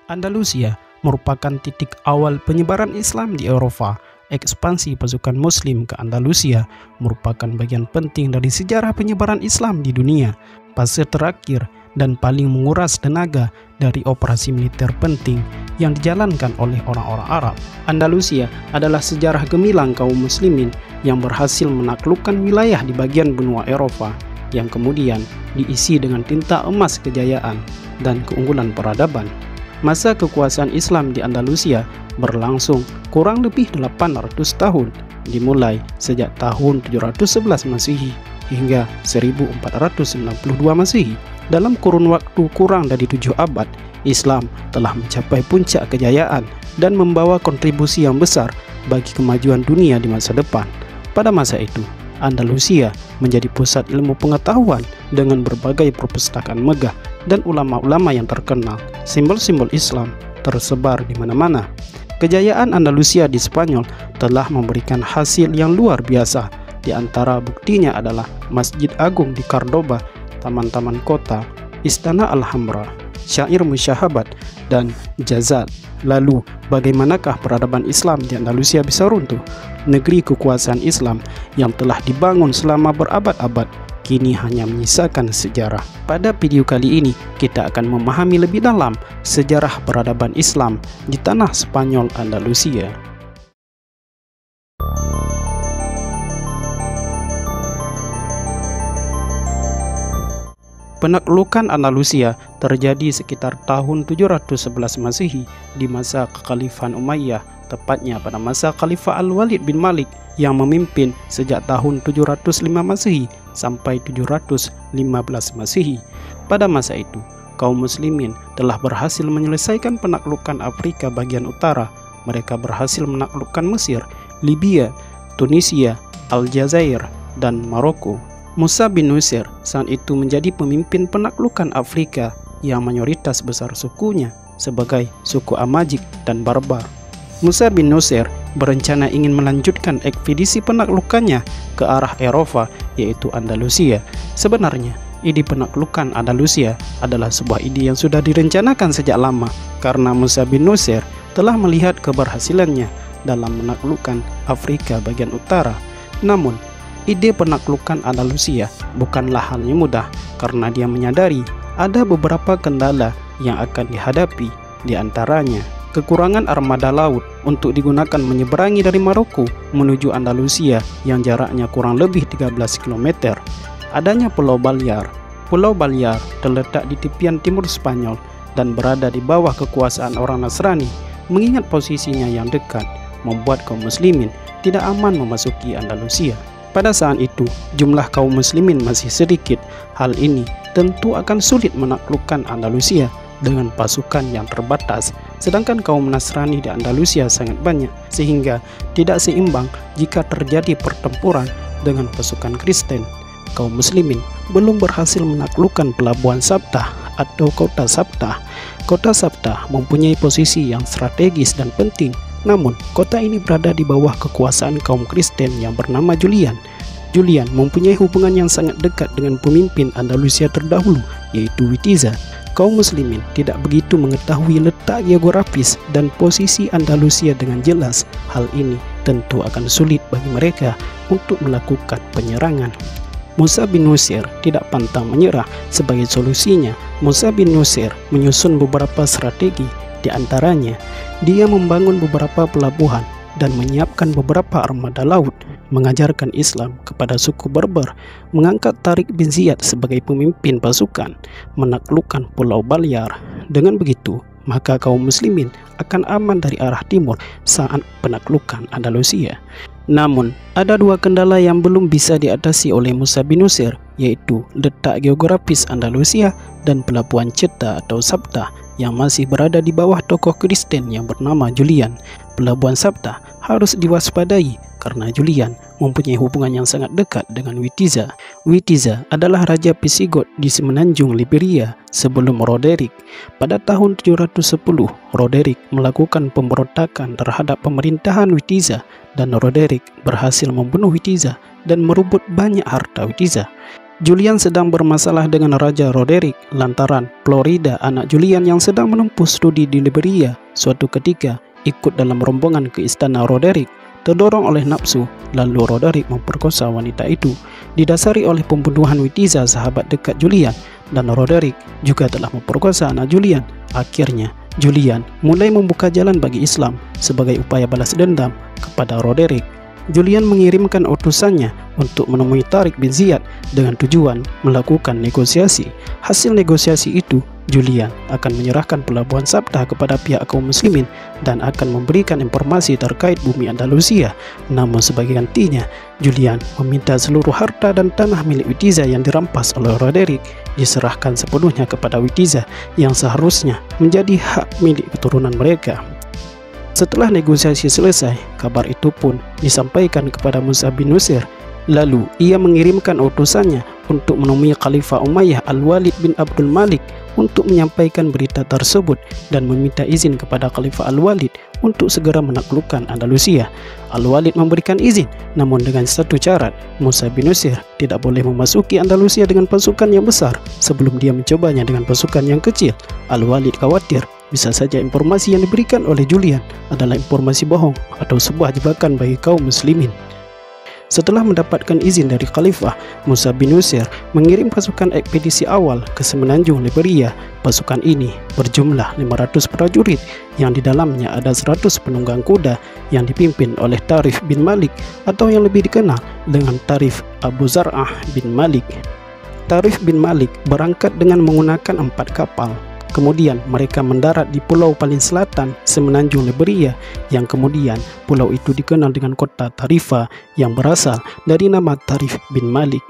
Andalusia merupakan titik awal penyebaran Islam di Eropa. Ekspansi pasukan Muslim ke Andalusia merupakan bagian penting dari sejarah penyebaran Islam di dunia. Fase terakhir dan paling menguras tenaga dari operasi militer penting yang dijalankan oleh orang-orang Arab. Andalusia adalah sejarah gemilang kaum muslimin yang berhasil menaklukkan wilayah di bagian benua Eropa yang kemudian diisi dengan tinta emas kejayaan dan keunggulan peradaban. Masa kekuasaan Islam di Andalusia berlangsung kurang lebih 800 tahun, dimulai sejak tahun 711 Masehi hingga 1492 Masehi. Dalam kurun waktu kurang dari 7 abad, Islam telah mencapai puncak kejayaan dan membawa kontribusi yang besar bagi kemajuan dunia di masa depan. Pada masa itu, Andalusia menjadi pusat ilmu pengetahuan dengan berbagai perpustakaan megah dan ulama-ulama yang terkenal. Simbol-simbol Islam tersebar di mana-mana. Kejayaan Andalusia di Spanyol telah memberikan hasil yang luar biasa. Di antara buktinya adalah Masjid Agung di Cordoba, taman-taman kota, Istana Alhambra, Syair Musyahabat, dan Jazal. Lalu, bagaimanakah peradaban Islam di Andalusia bisa runtuh? Negeri kekuasaan Islam yang telah dibangun selama berabad-abad kini hanya menyisakan sejarah. Pada video kali ini, kita akan memahami lebih dalam sejarah peradaban Islam di tanah Spanyol Andalusia. Penaklukan Andalusia terjadi sekitar tahun 711 Masehi di masa kekhalifahan Umayyah, tepatnya pada masa Khalifah Al-Walid bin Malik yang memimpin sejak tahun 705 Masehi sampai 715 Masehi. Pada masa itu, kaum muslimin telah berhasil menyelesaikan penaklukan Afrika bagian utara. Mereka berhasil menaklukkan Mesir, Libya, Tunisia, Aljazair, dan Maroko. Musa bin Nusayr saat itu menjadi pemimpin penaklukan Afrika yang mayoritas besar sukunya sebagai suku Amajik dan Barbar. Musa bin Nusayr berencana ingin melanjutkan ekspedisi penaklukannya ke arah Eropa, yaitu Andalusia. Sebenarnya, ide penaklukan Andalusia adalah sebuah ide yang sudah direncanakan sejak lama karena Musa bin Nusayr telah melihat keberhasilannya dalam menaklukkan Afrika bagian utara. Namun, ide penaklukan Andalusia bukanlah hal yang mudah karena dia menyadari ada beberapa kendala yang akan dihadapi, di antaranya kekurangan armada laut untuk digunakan menyeberangi dari Maroko menuju Andalusia yang jaraknya kurang lebih 13 km. Adanya Pulau Balear. Pulau Balear terletak di tepian timur Spanyol dan berada di bawah kekuasaan orang Nasrani. Mengingat posisinya yang dekat, membuat kaum muslimin tidak aman memasuki Andalusia. Pada saat itu, jumlah kaum muslimin masih sedikit. Hal ini tentu akan sulit menaklukkan Andalusia dengan pasukan yang terbatas, sedangkan kaum Nasrani di Andalusia sangat banyak, sehingga tidak seimbang jika terjadi pertempuran dengan pasukan Kristen. Kaum muslimin belum berhasil menaklukkan pelabuhan Sabtah atau kota Sabtah. Kota Sabtah mempunyai posisi yang strategis dan penting. Namun, kota ini berada di bawah kekuasaan kaum Kristen yang bernama Julian. Julian mempunyai hubungan yang sangat dekat dengan pemimpin Andalusia terdahulu, yaitu Witiza. Kaum muslimin tidak begitu mengetahui letak geografis dan posisi Andalusia dengan jelas. Hal ini tentu akan sulit bagi mereka untuk melakukan penyerangan. Musa bin Nusayr tidak pantang menyerah. Sebagai solusinya, Musa bin Nusayr menyusun beberapa strategi. Di antaranya, dia membangun beberapa pelabuhan dan menyiapkan beberapa armada laut, mengajarkan Islam kepada suku Berber, mengangkat Tariq bin Ziyad sebagai pemimpin pasukan, menaklukkan Pulau Balear. Dengan begitu, maka kaum muslimin akan aman dari arah timur saat penaklukan Andalusia. Namun, ada dua kendala yang belum bisa diatasi oleh Musa bin Nusayr, yaitu letak geografis Andalusia dan pelabuhan Ceuta atau Sabtah yang masih berada di bawah tokoh Kristen yang bernama Julian. Pelabuhan Sabtah harus diwaspadai karena Julian mempunyai hubungan yang sangat dekat dengan Witiza. Witiza adalah Raja Visigot di semenanjung Liberia sebelum Roderick. Pada tahun 710, Roderick melakukan pemberontakan terhadap pemerintahan Witiza dan Roderick berhasil membunuh Witiza dan merebut banyak harta Witiza. Julian sedang bermasalah dengan Raja Roderick lantaran Florida, anak Julian yang sedang menempuh studi di Liberia, suatu ketika ikut dalam rombongan ke istana Roderick. Terdorong oleh nafsu, lalu Roderick memperkosa wanita itu, didasari oleh pembunuhan Witiza, sahabat dekat Julian, dan Roderick juga telah memperkosa anak Julian. Akhirnya, Julian mulai membuka jalan bagi Islam sebagai upaya balas dendam kepada Roderick. Julian mengirimkan utusannya untuk menemui Tariq bin Ziyad dengan tujuan melakukan negosiasi. Hasil negosiasi itu, Julian akan menyerahkan pelabuhan Sabta kepada pihak kaum muslimin dan akan memberikan informasi terkait bumi Andalusia. Namun sebagai gantinya, Julian meminta seluruh harta dan tanah milik Witiza yang dirampas oleh Roderick diserahkan sepenuhnya kepada Witiza yang seharusnya menjadi hak milik keturunan mereka. Setelah negosiasi selesai, kabar itu pun disampaikan kepada Musa bin Nusayr. Lalu ia mengirimkan utusannya untuk menemui Khalifah Umayyah Al-Walid bin Abdul Malik untuk menyampaikan berita tersebut dan meminta izin kepada Khalifah Al-Walid untuk segera menaklukkan Andalusia. Al-Walid memberikan izin, namun dengan satu syarat, Musa bin Nusayr tidak boleh memasuki Andalusia dengan pasukan yang besar sebelum dia mencobanya dengan pasukan yang kecil. Al-Walid khawatir bisa saja informasi yang diberikan oleh Julian adalah informasi bohong atau sebuah jebakan bagi kaum muslimin. Setelah mendapatkan izin dari Khalifah, Musa bin Nusayr mengirim pasukan ekspedisi awal ke semenanjung Liberia. Pasukan ini berjumlah 500 prajurit yang di dalamnya ada 100 penunggang kuda yang dipimpin oleh Tarif bin Malik atau yang lebih dikenal dengan Tarif Abu Zar'ah bin Malik. Tarif bin Malik berangkat dengan menggunakan 4 kapal. Kemudian mereka mendarat di pulau paling selatan semenanjung Liberia, yang kemudian pulau itu dikenal dengan kota Tarifa yang berasal dari nama Tarif bin Malik.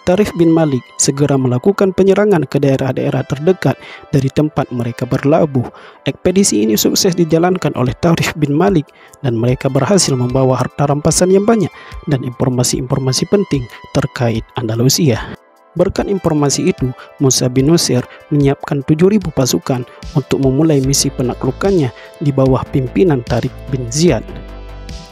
Tarif bin Malik segera melakukan penyerangan ke daerah-daerah terdekat dari tempat mereka berlabuh. Ekspedisi ini sukses dijalankan oleh Tarif bin Malik dan mereka berhasil membawa harta rampasan yang banyak dan informasi-informasi penting terkait Andalusia. Berkat informasi itu, Musa bin Nusayr menyiapkan 7.000 pasukan untuk memulai misi penaklukannya di bawah pimpinan Tariq bin Ziyad.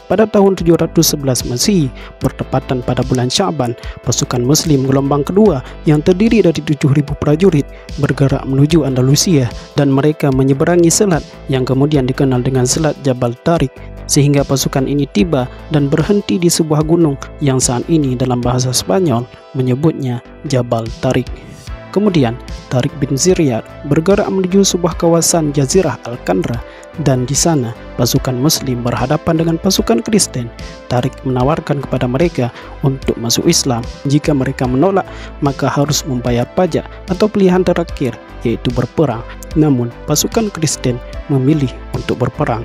Pada tahun 711 Masehi, bertepatan pada bulan Sya'ban, pasukan Muslim gelombang kedua yang terdiri dari 7.000 prajurit bergerak menuju Andalusia dan mereka menyeberangi selat yang kemudian dikenal dengan Selat Jabal Tariq, sehingga pasukan ini tiba dan berhenti di sebuah gunung yang saat ini dalam bahasa Spanyol menyebutnya Jabal Tariq. Kemudian Tariq bin Ziyad bergerak menuju sebuah kawasan Jazirah Al-Qandra dan di sana pasukan Muslim berhadapan dengan pasukan Kristen. Tariq menawarkan kepada mereka untuk masuk Islam. Jika mereka menolak, maka harus membayar pajak atau pilihan terakhir, yaitu berperang. Namun pasukan Kristen memilih untuk berperang.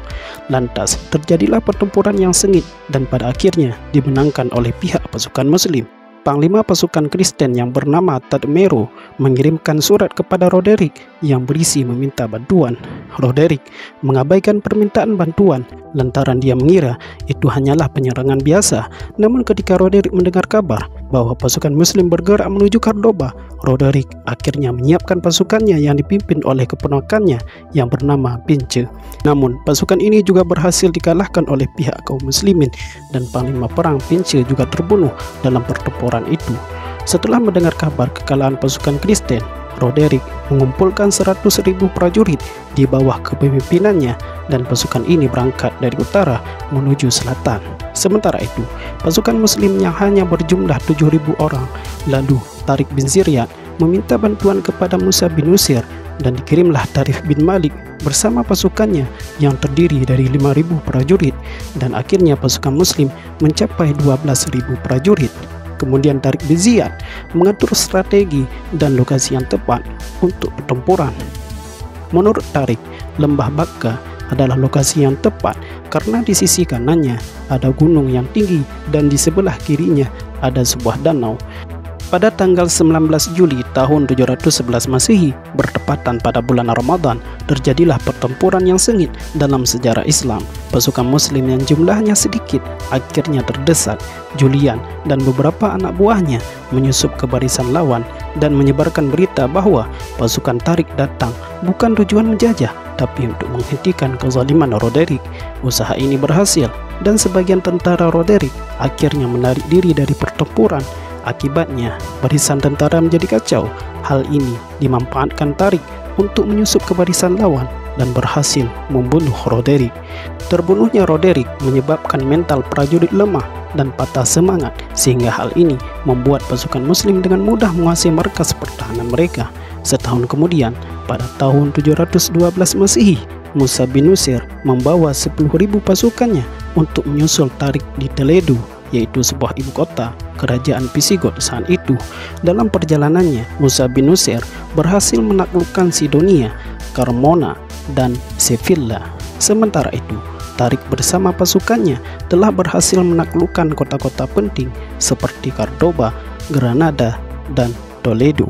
Lantas terjadilah pertempuran yang sengit dan pada akhirnya dimenangkan oleh pihak pasukan Muslim. Panglima pasukan Kristen yang bernama Tadmero mengirimkan surat kepada Roderick yang berisi meminta bantuan. Roderick mengabaikan permintaan bantuan lantaran dia mengira itu hanyalah penyerangan biasa. Namun ketika Roderick mendengar kabar bahwa pasukan Muslim bergerak menuju Cordoba, Roderick akhirnya menyiapkan pasukannya yang dipimpin oleh keponakannya yang bernama Pince. Namun pasukan ini juga berhasil dikalahkan oleh pihak kaum muslimin dan panglima perang Pince juga terbunuh dalam pertempuran itu. Setelah mendengar kabar kekalahan pasukan Kristen, Roderick mengumpulkan 100.000 prajurit di bawah kepemimpinannya dan pasukan ini berangkat dari utara menuju selatan. Sementara itu, pasukan Muslim yang hanya berjumlah 7.000 orang. Lalu Tariq bin Ziyad meminta bantuan kepada Musa bin Nusayr dan dikirimlah Tarif bin Malik bersama pasukannya yang terdiri dari 5.000 prajurit dan akhirnya pasukan Muslim mencapai 12.000 prajurit. Kemudian Tariq bin Ziyad mengatur strategi dan lokasi yang tepat untuk pertempuran. Menurut Tariq, lembah Bakka adalah lokasi yang tepat karena di sisi kanannya ada gunung yang tinggi dan di sebelah kirinya ada sebuah danau. Pada tanggal 19 Juli tahun 711 Masehi, bertepatan pada bulan Ramadan, terjadilah pertempuran yang sengit dalam sejarah Islam. Pasukan Muslim yang jumlahnya sedikit akhirnya terdesak. Julian dan beberapa anak buahnya menyusup ke barisan lawan dan menyebarkan berita bahwa pasukan Tariq datang bukan tujuan menjajah, tapi untuk menghentikan kezaliman Roderick. Usaha ini berhasil dan sebagian tentara Roderick akhirnya menarik diri dari pertempuran. Akibatnya, barisan tentara menjadi kacau. Hal ini dimanfaatkan Tariq untuk menyusup ke barisan lawan dan berhasil membunuh Roderick. Terbunuhnya Roderick menyebabkan mental prajurit lemah dan patah semangat, sehingga hal ini membuat pasukan Muslim dengan mudah menguasai markas pertahanan mereka. Setahun kemudian, pada tahun 712 Masehi, Musa bin Nusayr membawa 10.000 pasukannya untuk menyusul Tariq di Toledo, yaitu sebuah ibu kota kerajaan Visigot saat itu. Dalam perjalanannya, Musa bin Nusayr berhasil menaklukkan Sidonia, Carmona, dan Sevilla. Sementara itu, Tariq bersama pasukannya telah berhasil menaklukkan kota-kota penting seperti Cordoba, Granada, dan Toledo.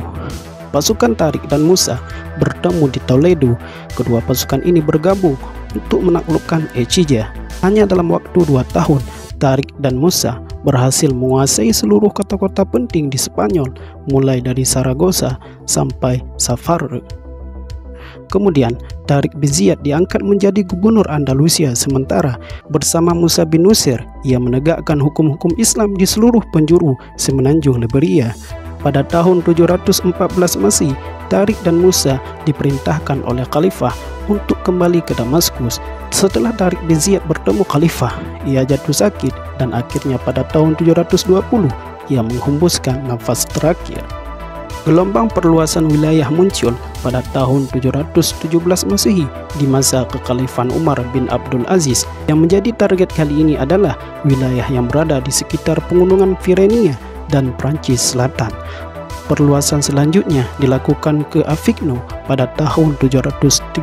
Pasukan Tariq dan Musa bertemu di Toledo. Kedua pasukan ini bergabung untuk menaklukkan Écija. Hanya dalam waktu 2 tahun, Tariq dan Musa berhasil menguasai seluruh kota-kota penting di Spanyol, mulai dari Saragossa sampai Safarre. Kemudian, Tariq bin Ziyad diangkat menjadi gubernur Andalusia, sementara bersama Musa bin Nusayr, ia menegakkan hukum-hukum Islam di seluruh penjuru semenanjung Liberia. Pada tahun 714 Masehi, Tariq dan Musa diperintahkan oleh Khalifah untuk kembali ke Damaskus. Setelah Tariq bin Ziyad bertemu Khalifah, ia jatuh sakit dan akhirnya pada tahun 720 ia menghembuskan nafas terakhir. Gelombang perluasan wilayah muncul pada tahun 717 Masehi di masa kekhalifahan Umar bin Abdul Aziz. Yang menjadi target kali ini adalah wilayah yang berada di sekitar pegunungan Pyrenees dan Prancis Selatan. Perluasan selanjutnya dilakukan ke Avignon pada tahun 734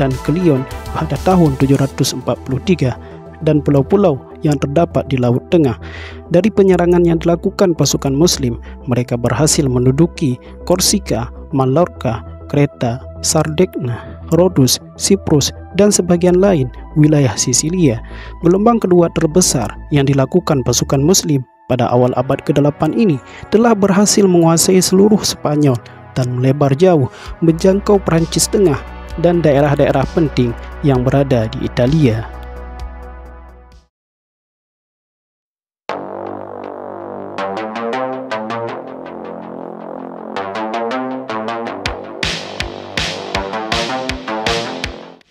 dan ke Lyon pada tahun 743 dan pulau-pulau yang terdapat di Laut Tengah. Dari penyerangan yang dilakukan pasukan Muslim, mereka berhasil menduduki Korsika, Mallorca, Kreta, Sardegna, Rhodes, Siprus, dan sebagian lain wilayah Sisilia. Gelombang kedua terbesar yang dilakukan pasukan Muslim pada awal abad ke-8 ini telah berhasil menguasai seluruh Spanyol dan melebar jauh menjangkau Prancis Tengah dan daerah-daerah penting yang berada di Italia.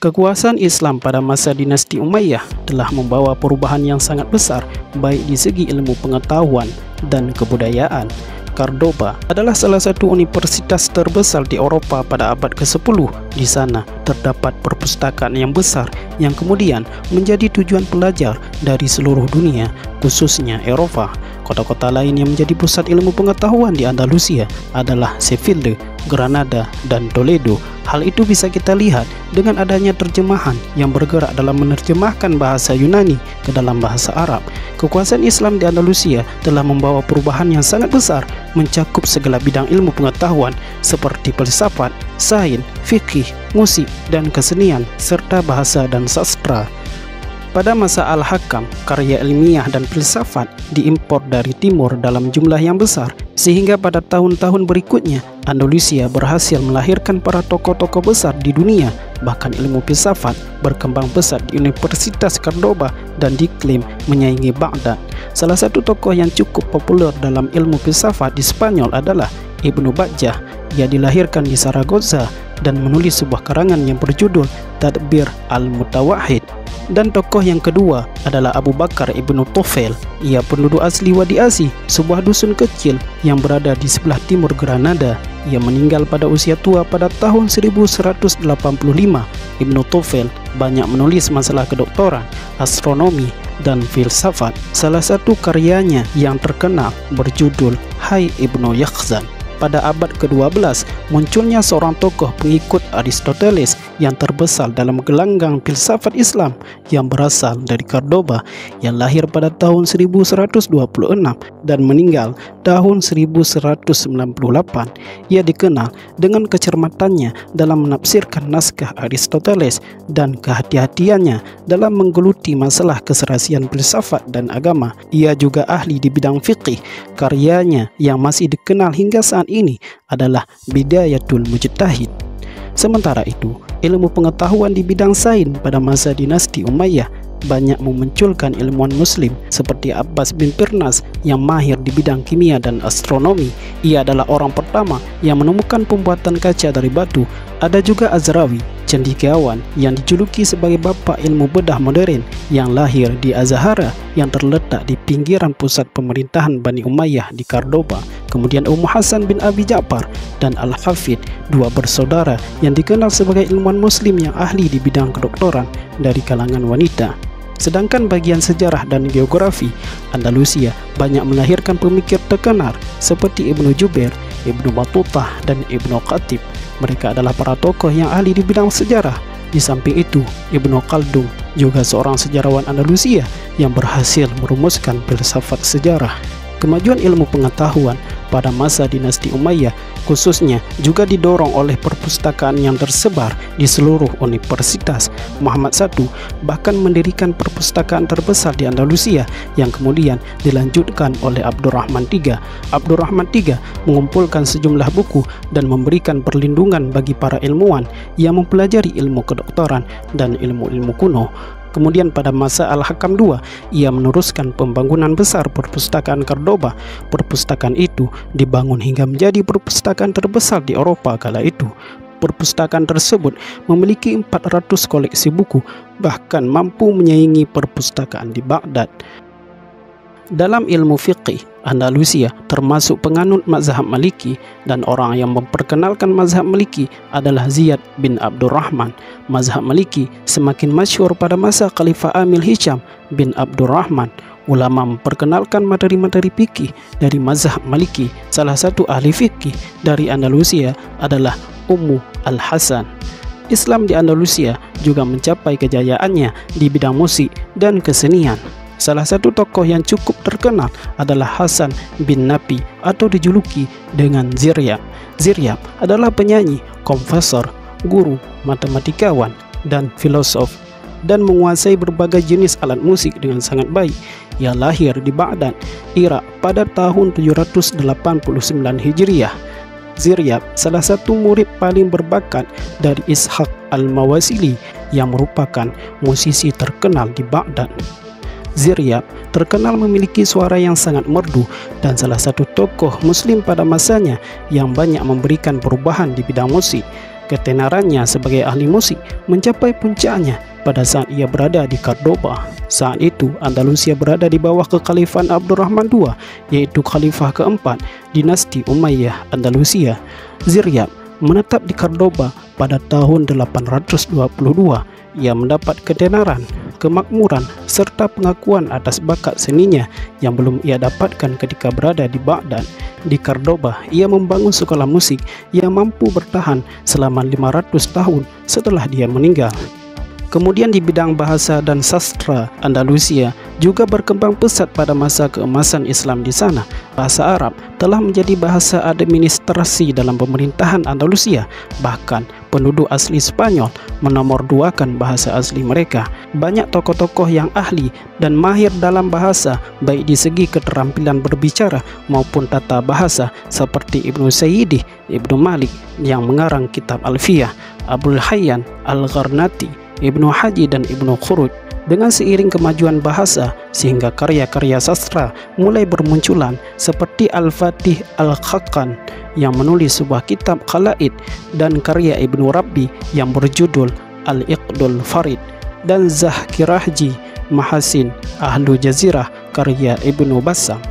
Kekuasaan Islam pada masa dinasti Umayyah telah membawa perubahan yang sangat besar baik di segi ilmu pengetahuan dan kebudayaan. Cordoba adalah salah satu universitas terbesar di Eropa pada abad ke-10. Di sana terdapat perpustakaan yang besar yang kemudian menjadi tujuan pelajar dari seluruh dunia, khususnya Eropa. Kota-kota lain yang menjadi pusat ilmu pengetahuan di Andalusia adalah Sevilla, Granada, dan Toledo. Hal itu bisa kita lihat dengan adanya terjemahan yang bergerak dalam menerjemahkan bahasa Yunani ke dalam bahasa Arab. Kekuasaan Islam di Andalusia telah membawa perubahan yang sangat besar, mencakup segala bidang ilmu pengetahuan seperti filsafat, sains, fikih, musik, dan kesenian, serta bahasa dan sastra. Pada masa Al-Hakam, karya ilmiah dan filsafat diimpor dari timur dalam jumlah yang besar, sehingga pada tahun-tahun berikutnya Andalusia berhasil melahirkan para tokoh-tokoh besar di dunia. Bahkan ilmu filsafat berkembang pesat di Universitas Cordoba dan diklaim menyaingi Baghdad. Salah satu tokoh yang cukup populer dalam ilmu filsafat di Spanyol adalah Ibnu Bajjah. Ia dilahirkan di Saragossa dan menulis sebuah karangan yang berjudul Tadbir al-Mutawahhid. Dan tokoh yang kedua adalah Abu Bakar ibnu Tufail. Ia penduduk asli Wadi Asi, sebuah dusun kecil yang berada di sebelah timur Granada. Ia meninggal pada usia tua pada tahun 1185. Ibnu Tufail banyak menulis masalah kedoktoran, astronomi, dan filsafat. Salah satu karyanya yang terkenal berjudul Hai Ibnu Yakhzan. Pada abad ke-12, munculnya seorang tokoh pengikut Aristoteles yang terbesar dalam gelanggang filsafat Islam yang berasal dari Cordoba, yang lahir pada tahun 1126 dan meninggal tahun 1198. Ia dikenal dengan kecermatannya dalam menafsirkan naskah Aristoteles dan kehati-hatiannya dalam menggeluti masalah keserasian filsafat dan agama. Ia juga ahli di bidang fikih. Karyanya yang masih dikenal hingga saat ini adalah Bidayatul Mujtahid. Sementara itu, ilmu pengetahuan di bidang sains pada masa dinasti Umayyah banyak memunculkan ilmuwan muslim seperti Abbas bin Firnas yang mahir di bidang kimia dan astronomi. Ia adalah orang pertama yang menemukan pembuatan kaca dari batu. Ada juga Azrawi, cendekiawan yang dijuluki sebagai bapa ilmu bedah modern yang lahir di Azahara yang terletak di pinggiran pusat pemerintahan Bani Umayyah di Cordoba. Kemudian Ummu Hasan bin Abi Ja'far dan Al-Hafid, dua bersaudara yang dikenal sebagai ilmuwan muslim yang ahli di bidang kedokteran dari kalangan wanita. Sedangkan bagian sejarah dan geografi, Andalusia banyak melahirkan pemikir terkenal seperti Ibnu Jubair, Ibnu Battutah, dan Ibnu Khatib. Mereka adalah para tokoh yang ahli di bidang sejarah. Di samping itu, Ibnu Khaldun juga seorang sejarawan Andalusia yang berhasil merumuskan filsafat sejarah. Kemajuan ilmu pengetahuan pada masa dinasti Umayyah khususnya juga didorong oleh perpustakaan yang tersebar di seluruh universitas. Muhammad I bahkan mendirikan perpustakaan terbesar di Andalusia yang kemudian dilanjutkan oleh Abdurrahman III. Abdurrahman III mengumpulkan sejumlah buku dan memberikan perlindungan bagi para ilmuwan yang mempelajari ilmu kedokteran dan ilmu-ilmu kuno. Kemudian pada masa Al-Hakam II, ia meneruskan pembangunan besar perpustakaan Cordoba. Perpustakaan itu dibangun hingga menjadi perpustakaan terbesar di Eropa kala itu. Perpustakaan tersebut memiliki 400 koleksi buku, bahkan mampu menyaingi perpustakaan di Baghdad. Dalam ilmu fiqih, Andalusia termasuk penganut mazhab Maliki, dan orang yang memperkenalkan mazhab Maliki adalah Ziyad bin Abdurrahman. Mazhab Maliki semakin masyhur pada masa Khalifah Amil Hisham bin Abdurrahman. Ulama memperkenalkan materi-materi fikih dari mazhab Maliki. Salah satu ahli fikih dari Andalusia adalah Ummu Al-Hasan. Islam di Andalusia juga mencapai kejayaannya di bidang musik dan kesenian. Salah satu tokoh yang cukup terkenal adalah Hasan bin Napi atau dijuluki dengan Ziryab. Ziryab adalah penyanyi, komposer, guru, matematikawan, dan filosof, dan menguasai berbagai jenis alat musik dengan sangat baik. Ia lahir di Baghdad, Irak pada tahun 789 Hijriah. Ziryab salah satu murid paling berbakat dari Ishaq al-Mawasili yang merupakan musisi terkenal di Baghdad. Ziryab terkenal memiliki suara yang sangat merdu dan salah satu tokoh muslim pada masanya yang banyak memberikan perubahan di bidang musik. Ketenarannya sebagai ahli musik mencapai puncaknya pada saat ia berada di Cordoba. Saat itu Andalusia berada di bawah kekhalifahan Abdurrahman II, yaitu khalifah keempat dinasti Umayyah Andalusia. Ziryab menetap di Cordoba pada tahun 822. Ia mendapat ketenaran, kemakmuran, serta pengakuan atas bakat seninya yang belum ia dapatkan ketika berada di Baghdad. Di Cordoba, ia membangun sekolah musik yang mampu bertahan selama 500 tahun setelah dia meninggal. Kemudian di bidang bahasa dan sastra, Andalusia juga berkembang pesat pada masa keemasan Islam di sana. Bahasa Arab telah menjadi bahasa administrasi dalam pemerintahan Andalusia. Bahkan penduduk asli Spanyol menomorduakan bahasa asli mereka. Banyak tokoh-tokoh yang ahli dan mahir dalam bahasa, baik di segi keterampilan berbicara maupun tata bahasa, seperti Ibnu Sayyidi, Ibnu Malik yang mengarang kitab Alfiyah, Abul Hayyan Al-Gharnati, Ibnu Haji, dan Ibnu Khuruj. Dengan seiring kemajuan bahasa, sehingga karya-karya sastra mulai bermunculan seperti Al-Fatih Al-Khaqan yang menulis sebuah kitab Khalaid, dan karya Ibnu Rabbi yang berjudul Al-Iqdul Farid, dan Zahkirahji Mahasin Ahlu Jazirah karya Ibnu Bassam.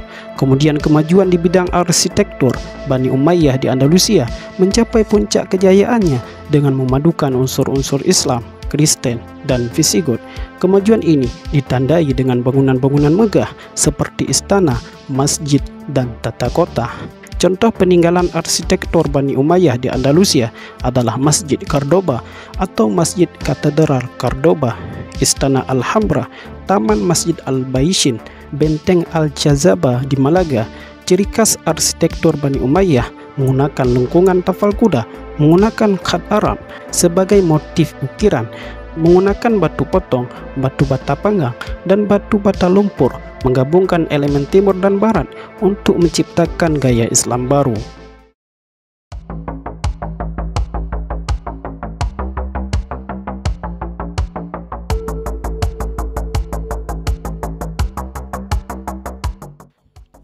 Kemudian kemajuan di bidang arsitektur, Bani Umayyah di Andalusia mencapai puncak kejayaannya dengan memadukan unsur-unsur Islam, Kristen, dan Visigot. Kemajuan ini ditandai dengan bangunan-bangunan megah seperti istana, masjid, dan tata kota. Contoh peninggalan arsitektur Bani Umayyah di Andalusia adalah Masjid Cordoba atau Masjid Katedral Cordoba, Istana Alhambra, Taman Masjid Al-Baishin, Benteng Al-Jazaba di Malaga. Ciri khas arsitektur Bani Umayyah menggunakan lengkungan tafal kuda, menggunakan khat Arab sebagai motif ukiran, menggunakan batu potong, batu bata panggang, dan batu bata lumpur, menggabungkan elemen timur dan barat untuk menciptakan gaya Islam baru.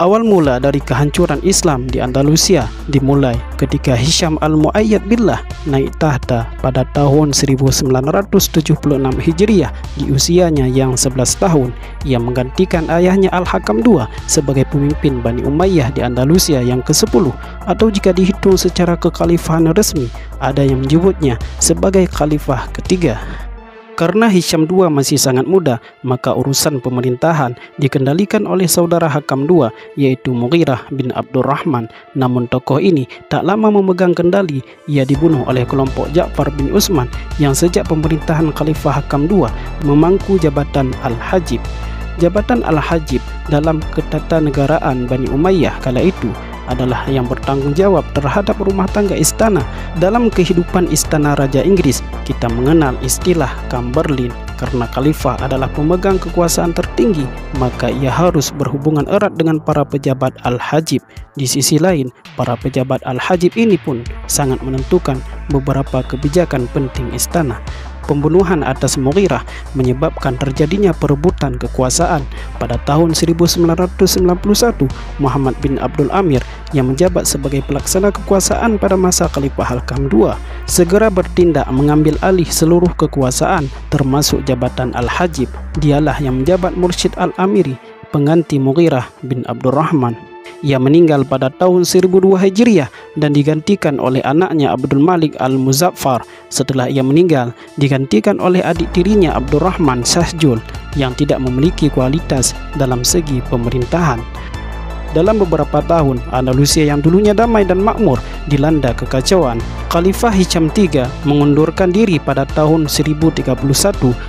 Awal mula dari kehancuran Islam di Andalusia dimulai ketika Hisham al-Mu'ayyad Billah naik tahta pada tahun 1976 Hijriah di usianya yang 11 tahun. Ia menggantikan ayahnya Al-Hakam II sebagai pemimpin Bani Umayyah di Andalusia yang ke-10, atau jika dihitung secara kekhalifahan resmi, ada yang menyebutnya sebagai khalifah ketiga. Karena Hisham II masih sangat muda, maka urusan pemerintahan dikendalikan oleh saudara Hakam II, yaitu Mughirah bin Abdurrahman. Namun tokoh ini tak lama memegang kendali. Ia dibunuh oleh kelompok Ja'far bin Utsman yang sejak pemerintahan Khalifah Hakam II memangku jabatan Al-Hajib. Jabatan Al-Hajib dalam ketatanegaraan Bani Umayyah kala itu adalah yang bertanggung jawab terhadap rumah tangga istana. Dalam kehidupan istana Raja Inggris, kita mengenal istilah Kamberlin. Karena khalifah adalah pemegang kekuasaan tertinggi, maka ia harus berhubungan erat dengan para pejabat Al-Hajib. Di sisi lain, para pejabat Al-Hajib ini pun sangat menentukan beberapa kebijakan penting istana. Pembunuhan atas Mughirah menyebabkan terjadinya perebutan kekuasaan. Pada tahun 1991, Muhammad bin Abdul Amir yang menjabat sebagai pelaksana kekuasaan pada masa Khalifah Hakam II segera bertindak mengambil alih seluruh kekuasaan termasuk jabatan Al-Hajib. Dialah yang menjabat Mursyid Al-Amiri, pengganti Mughirah bin Abdurrahman. Ia meninggal pada tahun 1002 Hijriah dan digantikan oleh anaknya Abdul Malik Al-Muzaffar. Setelah ia meninggal, digantikan oleh adik tirinya Abdurrahman Shahjul yang tidak memiliki kualitas dalam segi pemerintahan. Dalam beberapa tahun, Andalusia yang dulunya damai dan makmur dilanda kekacauan. Khalifah Hisham III mengundurkan diri pada tahun 1031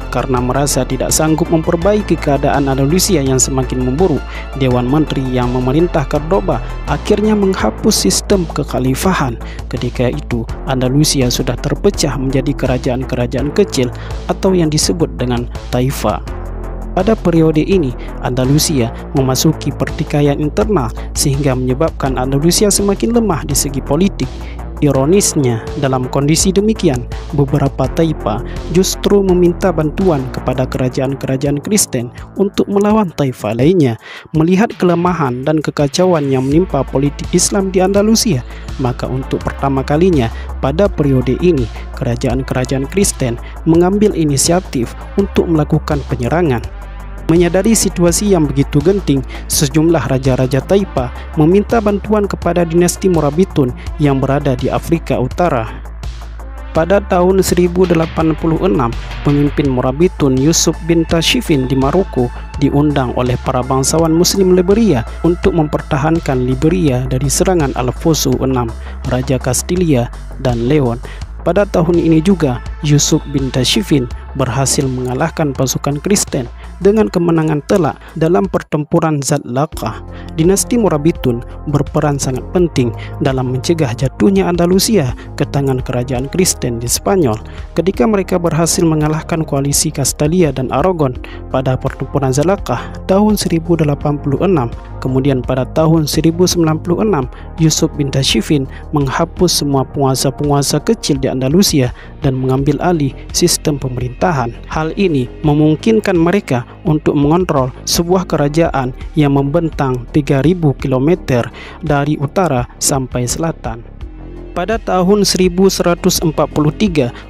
karena merasa tidak sanggup memperbaiki keadaan Andalusia yang semakin memburuk. Dewan Menteri yang memerintah Cordoba akhirnya menghapus sistem kekhalifahan. Ketika itu, Andalusia sudah terpecah menjadi kerajaan-kerajaan kecil atau yang disebut dengan taifa. Pada periode ini, Andalusia memasuki pertikaian internal sehingga menyebabkan Andalusia semakin lemah di segi politik. Ironisnya, dalam kondisi demikian, beberapa taifa justru meminta bantuan kepada kerajaan-kerajaan Kristen untuk melawan taifa lainnya. Melihat kelemahan dan kekacauan yang menimpa politik Islam di Andalusia, maka untuk pertama kalinya pada periode ini, kerajaan-kerajaan Kristen mengambil inisiatif untuk melakukan penyerangan. Menyadari situasi yang begitu genting, sejumlah raja-raja taifa meminta bantuan kepada dinasti Morabitun yang berada di Afrika Utara. Pada tahun 1086, pemimpin Morabitun Yusuf bin Tashfin di Maroko diundang oleh para bangsawan Muslim Liberia untuk mempertahankan Liberia dari serangan Alfonso VI, Raja Kastilia dan Leon. Pada tahun ini juga, Yusuf bin Tashfin berhasil mengalahkan pasukan Kristen dengan kemenangan telak dalam pertempuran Zat Laqah. Dinasti Morabitun berperan sangat penting dalam mencegah jatuhnya Andalusia ke tangan kerajaan Kristen di Spanyol. Ketika mereka berhasil mengalahkan koalisi Kastilia dan Aragon pada pertempuran Zat Laqah tahun 1086, kemudian pada tahun 1096, Yusuf bin Tashfin menghapus semua penguasa-penguasa kecil di Andalusia dan mengambil alih sistem pemerintahan. Hal ini memungkinkan mereka untuk mengontrol sebuah kerajaan yang membentang 3000 km dari utara sampai selatan. Pada tahun 1143,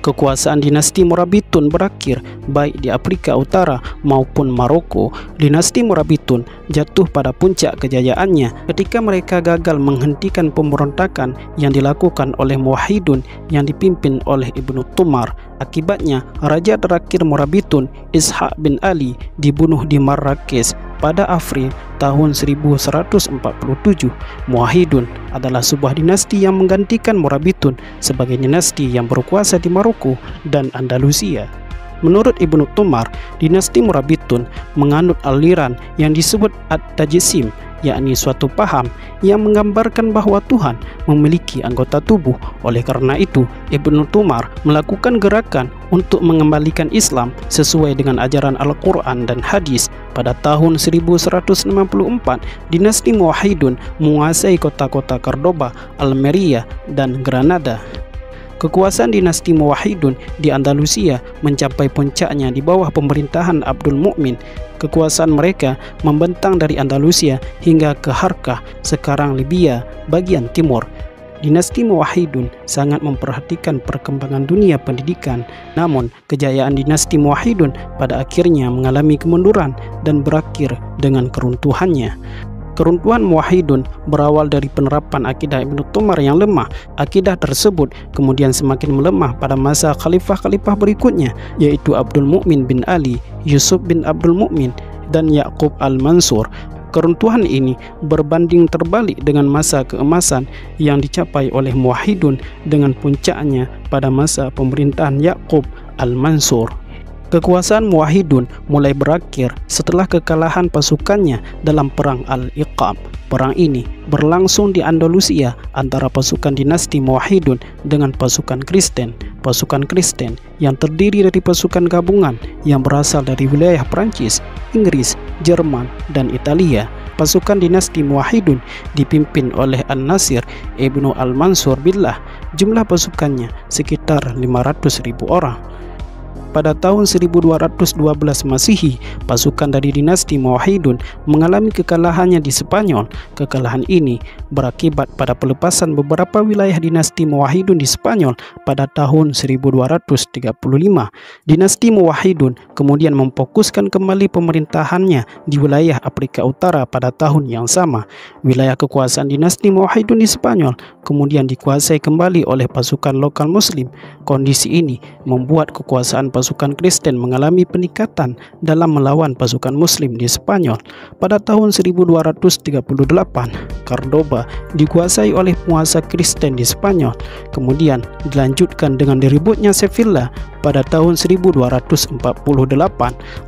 kekuasaan dinasti Morabitun berakhir baik di Afrika Utara maupun Maroko. Dinasti Morabitun jatuh pada puncak kejayaannya ketika mereka gagal menghentikan pemberontakan yang dilakukan oleh Muwahhidun yang dipimpin oleh Ibnu Tumar. Akibatnya, raja terakhir Morabitun, Ishaq bin Ali, dibunuh di Marrakesh pada April tahun 1147. Muwahhidun adalah sebuah dinasti yang menggantikan Morabitun sebagai dinasti yang berkuasa di Maroko dan Andalusia. Menurut Ibnu Tumar, dinasti Morabitun menganut aliran yang disebut At-Tajsim, yakni suatu paham yang menggambarkan bahwa Tuhan memiliki anggota tubuh. Oleh karena itu, Ibnu Tumar melakukan gerakan untuk mengembalikan Islam sesuai dengan ajaran Al-Quran dan Hadis. Pada tahun 1164, dinasti Muwahhidun menguasai kota-kota Cordoba, Almeria, dan Granada. Kekuasaan dinasti Muwahhidun di Andalusia mencapai puncaknya di bawah pemerintahan Abdul Mukmin. Kekuasaan mereka membentang dari Andalusia hingga ke Harkah, sekarang Libya, bagian timur. Dinasti Muwahhidun sangat memperhatikan perkembangan dunia pendidikan, namun kejayaan dinasti Muwahhidun pada akhirnya mengalami kemunduran dan berakhir dengan keruntuhannya. Keruntuhan Muwahhidun berawal dari penerapan akidah Ibnu Tumar yang lemah. Akidah tersebut kemudian semakin melemah pada masa khalifah-khalifah berikutnya, yaitu Abdul Mukmin bin Ali, Yusuf bin Abdul Mukmin, dan Yaqub al-Mansur. Keruntuhan ini berbanding terbalik dengan masa keemasan yang dicapai oleh Muwahhidun dengan puncaknya pada masa pemerintahan Yaqub al-Mansur. Kekuasaan Muwahhidun mulai berakhir setelah kekalahan pasukannya dalam Perang Al-Iqab. Perang ini berlangsung di Andalusia antara pasukan dinasti Muwahhidun dengan pasukan Kristen. Pasukan Kristen yang terdiri dari pasukan gabungan yang berasal dari wilayah Prancis, Inggris, Jerman, dan Italia. Pasukan dinasti Muwahhidun dipimpin oleh An-Nasir Ibnu Al-Mansur Billah. Jumlah pasukannya sekitar 500.000 orang. Pada tahun 1212 Masehi, pasukan dari dinasti Muwahhidun mengalami kekalahannya di Spanyol. Kekalahan ini berakibat pada pelepasan beberapa wilayah dinasti Muwahhidun di Spanyol pada tahun 1235. Dinasti Muwahhidun kemudian memfokuskan kembali pemerintahannya di wilayah Afrika Utara pada tahun yang sama. Wilayah kekuasaan dinasti Muwahhidun di Spanyol kemudian dikuasai kembali oleh pasukan lokal Muslim. Kondisi ini membuat kekuasaan pasukan Kristen mengalami peningkatan dalam melawan pasukan Muslim di Spanyol. Pada tahun 1238, Cordoba dikuasai oleh penguasa Kristen di Spanyol. Kemudian dilanjutkan dengan diributnya Sevilla pada tahun 1248.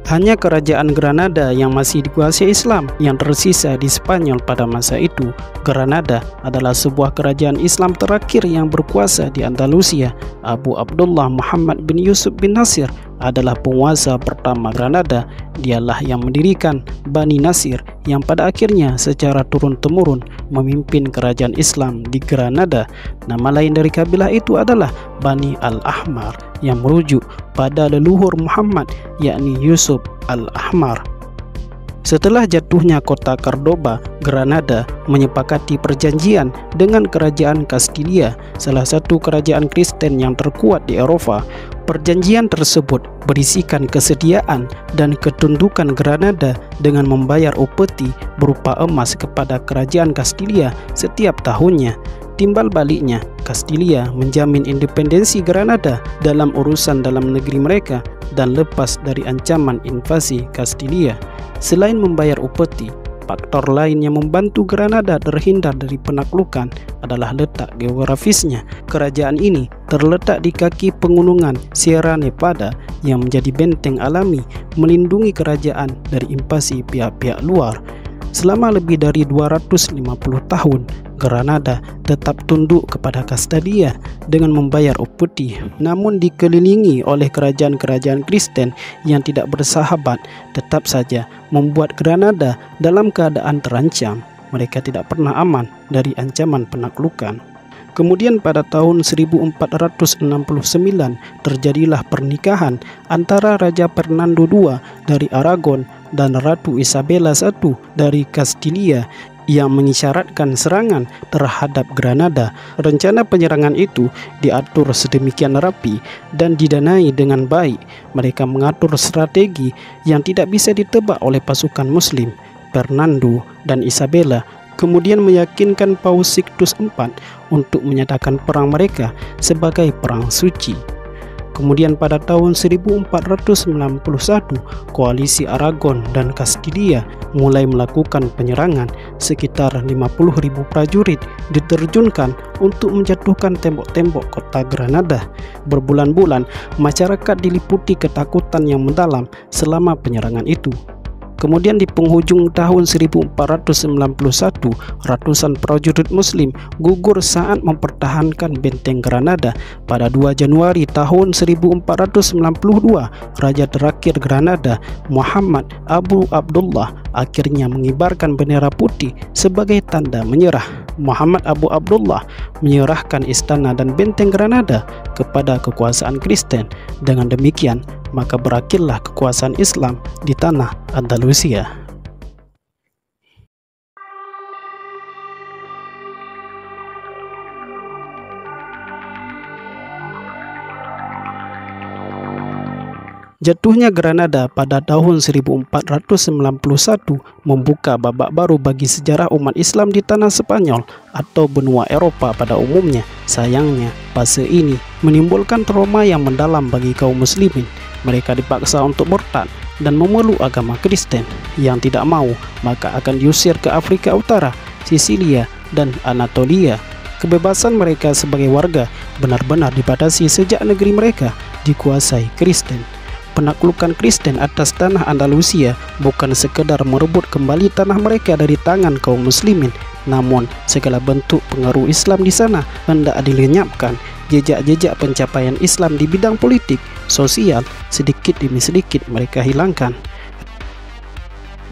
Hanya kerajaan Granada yang masih dikuasai Islam yang tersisa di Spanyol pada masa itu. Granada adalah sebuah kerajaan Islam terakhir yang berkuasa di Andalusia. Abu Abdullah Muhammad bin Yusuf bin Nasir adalah penguasa pertama Granada. Dialah yang mendirikan Bani Nasir yang pada akhirnya secara turun-temurun memimpin kerajaan Islam di Granada. Nama lain dari kabilah itu adalah Bani Al-Ahmar yang merujuk pada leluhur Muhammad, yakni Yusuf Al-Ahmar. Setelah jatuhnya kota Cordoba, Granada menyepakati perjanjian dengan kerajaan Kastilia, salah satu kerajaan Kristen yang terkuat di Eropa. Perjanjian tersebut berisikan kesediaan dan ketundukan Granada dengan membayar upeti berupa emas kepada kerajaan Kastilia setiap tahunnya. Timbal baliknya, Kastilia menjamin independensi Granada dalam urusan dalam negeri mereka dan lepas dari ancaman invasi Kastilia. Selain membayar upeti, faktor lain yang membantu Granada terhindar dari penaklukan adalah letak geografisnya. Kerajaan ini terletak di kaki pegunungan Sierra Nevada yang menjadi benteng alami melindungi kerajaan dari invasi pihak-pihak luar. Selama lebih dari 250 tahun, Granada tetap tunduk kepada Kastilia dengan membayar upeti, namun dikelilingi oleh kerajaan-kerajaan Kristen yang tidak bersahabat, tetap saja membuat Granada dalam keadaan terancam. Mereka tidak pernah aman dari ancaman penaklukan. Kemudian pada tahun 1469 terjadilah pernikahan antara Raja Fernando II dari Aragon dan Ratu Isabella I dari Kastilia yang mengisyaratkan serangan terhadap Granada. Rencana penyerangan itu diatur sedemikian rapi dan didanai dengan baik. Mereka mengatur strategi yang tidak bisa ditebak oleh pasukan Muslim. Fernando dan Isabella kemudian meyakinkan Paus Sixtus IV untuk menyatakan perang mereka sebagai perang suci. Kemudian pada tahun 1491, koalisi Aragon dan Kastilia mulai melakukan penyerangan. Sekitar 50.000 prajurit diterjunkan untuk menjatuhkan tembok-tembok kota Granada. Berbulan-bulan, masyarakat diliputi ketakutan yang mendalam selama penyerangan itu. Kemudian di penghujung tahun 1491, ratusan prajurit Muslim gugur saat mempertahankan benteng Granada. Pada 2 Januari tahun 1492, Raja terakhir Granada, Muhammad Abu Abdullah, akhirnya mengibarkan bendera putih sebagai tanda menyerah. Muhammad Abu Abdullah menyerahkan istana dan benteng Granada kepada kekuasaan Kristen. Dengan demikian, maka berakhirlah kekuasaan Islam di tanah Andalusia. Jatuhnya Granada pada tahun 1491 membuka babak baru bagi sejarah umat Islam di tanah Spanyol atau benua Eropa pada umumnya. Sayangnya, fase ini menimbulkan trauma yang mendalam bagi kaum muslimin. Mereka dipaksa untuk murtad dan memeluk agama Kristen. Yang tidak mau, maka akan diusir ke Afrika Utara, Sisilia, dan Anatolia. Kebebasan mereka sebagai warga benar-benar dibatasi sejak negeri mereka dikuasai Kristen. Penaklukan Kristen atas tanah Andalusia bukan sekedar merebut kembali tanah mereka dari tangan kaum muslimin, namun segala bentuk pengaruh Islam di sana hendak dilenyapkan. Jejak-jejak pencapaian Islam di bidang politik, sosial, sedikit demi sedikit mereka hilangkan.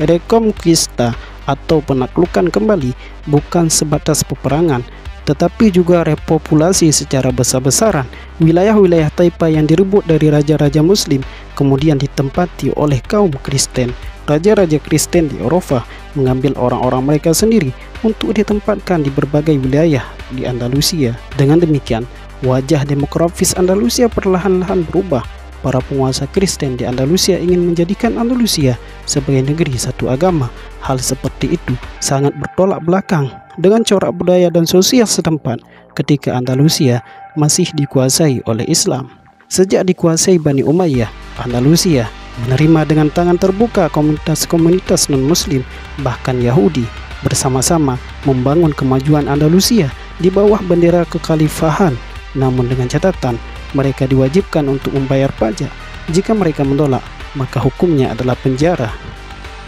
Reconquista atau penaklukan kembali bukan sebatas peperangan, tetapi juga repopulasi secara besar-besaran. Wilayah-wilayah Taifa yang direbut dari raja-raja Muslim kemudian ditempati oleh kaum Kristen. Raja-raja Kristen di Eropa mengambil orang-orang mereka sendiri untuk ditempatkan di berbagai wilayah di Andalusia. Dengan demikian, wajah demografis Andalusia perlahan-lahan berubah. Para penguasa Kristen di Andalusia ingin menjadikan Andalusia sebagai negeri satu agama. Hal seperti itu sangat bertolak belakang dengan corak budaya dan sosial setempat ketika Andalusia masih dikuasai oleh Islam. Sejak dikuasai Bani Umayyah, Andalusia menerima dengan tangan terbuka komunitas-komunitas non-Muslim, bahkan Yahudi, bersama-sama membangun kemajuan Andalusia di bawah bendera kekhalifahan. Namun dengan catatan, mereka diwajibkan untuk membayar pajak. Jika mereka menolak, maka hukumnya adalah penjara.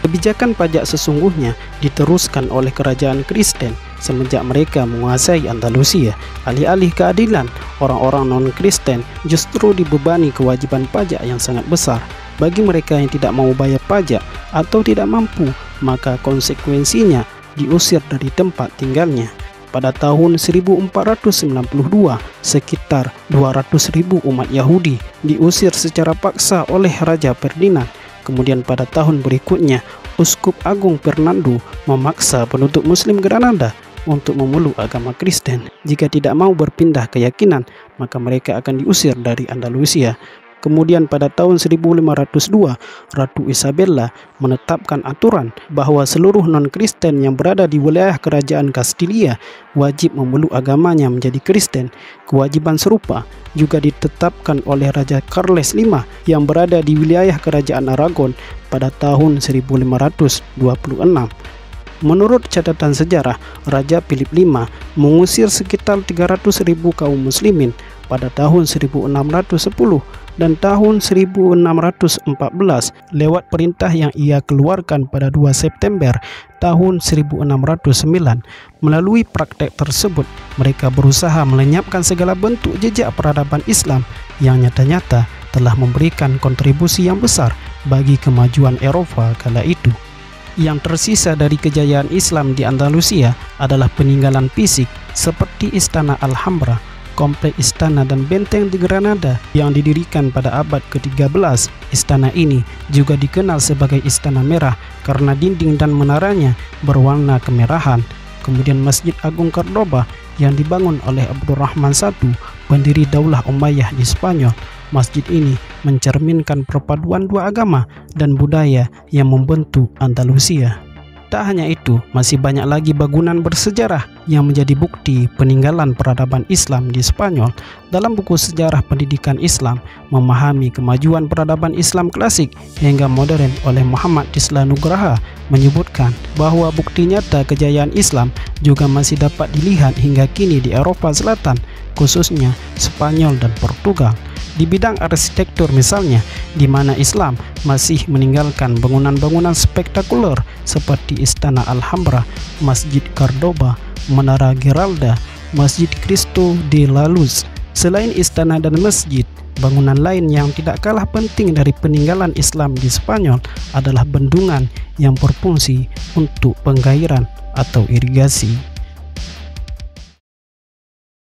Kebijakan pajak sesungguhnya diteruskan oleh kerajaan Kristen semenjak mereka menguasai Andalusia. Alih-alih keadilan, orang-orang non-Kristen justru dibebani kewajiban pajak yang sangat besar. Bagi mereka yang tidak mau bayar pajak atau tidak mampu, maka konsekuensinya diusir dari tempat tinggalnya. Pada tahun 1492, sekitar 200.000 umat Yahudi diusir secara paksa oleh Raja Ferdinand. Kemudian pada tahun berikutnya, Uskup Agung Fernando memaksa penduduk Muslim Granada untuk memeluk agama Kristen. Jika tidak mau berpindah keyakinan, maka mereka akan diusir dari Andalusia. Kemudian pada tahun 1502, Ratu Isabella menetapkan aturan bahwa seluruh non-Kristen yang berada di wilayah kerajaan Kastilia wajib memeluk agamanya menjadi Kristen. Kewajiban serupa juga ditetapkan oleh Raja Charles V yang berada di wilayah kerajaan Aragon pada tahun 1526. Menurut catatan sejarah, Raja Philip V mengusir sekitar 300.000 kaum muslimin pada tahun 1610 dan tahun 1614 lewat perintah yang ia keluarkan pada 2 September tahun 1609. Melalui praktek tersebut, mereka berusaha melenyapkan segala bentuk jejak peradaban Islam yang nyata-nyata telah memberikan kontribusi yang besar bagi kemajuan Eropa kala itu. Yang tersisa dari kejayaan Islam di Andalusia adalah peninggalan fisik seperti Istana Alhambra, komplek istana dan benteng di Granada yang didirikan pada abad ke-13. Istana ini juga dikenal sebagai Istana Merah karena dinding dan menaranya berwarna kemerahan. Kemudian Masjid Agung Cordoba yang dibangun oleh Abdurrahman I, pendiri Daulah Umayyah di Spanyol. Masjid ini mencerminkan perpaduan dua agama dan budaya yang membentuk Andalusia. Tak hanya itu, masih banyak lagi bangunan bersejarah yang menjadi bukti peninggalan peradaban Islam di Spanyol. Dalam buku Sejarah Pendidikan Islam, memahami kemajuan peradaban Islam klasik hingga modern oleh Muhammad Tisla Nugraha menyebutkan bahwa bukti nyata kejayaan Islam juga masih dapat dilihat hingga kini di Eropa Selatan, khususnya Spanyol dan Portugal. Di bidang arsitektur misalnya, di mana Islam masih meninggalkan bangunan-bangunan spektakuler seperti Istana Alhambra, Masjid Cordoba, Menara Giralda, Masjid Cristo de la Luz. Selain istana dan masjid, bangunan lain yang tidak kalah penting dari peninggalan Islam di Spanyol adalah bendungan yang berfungsi untuk penggairan atau irigasi.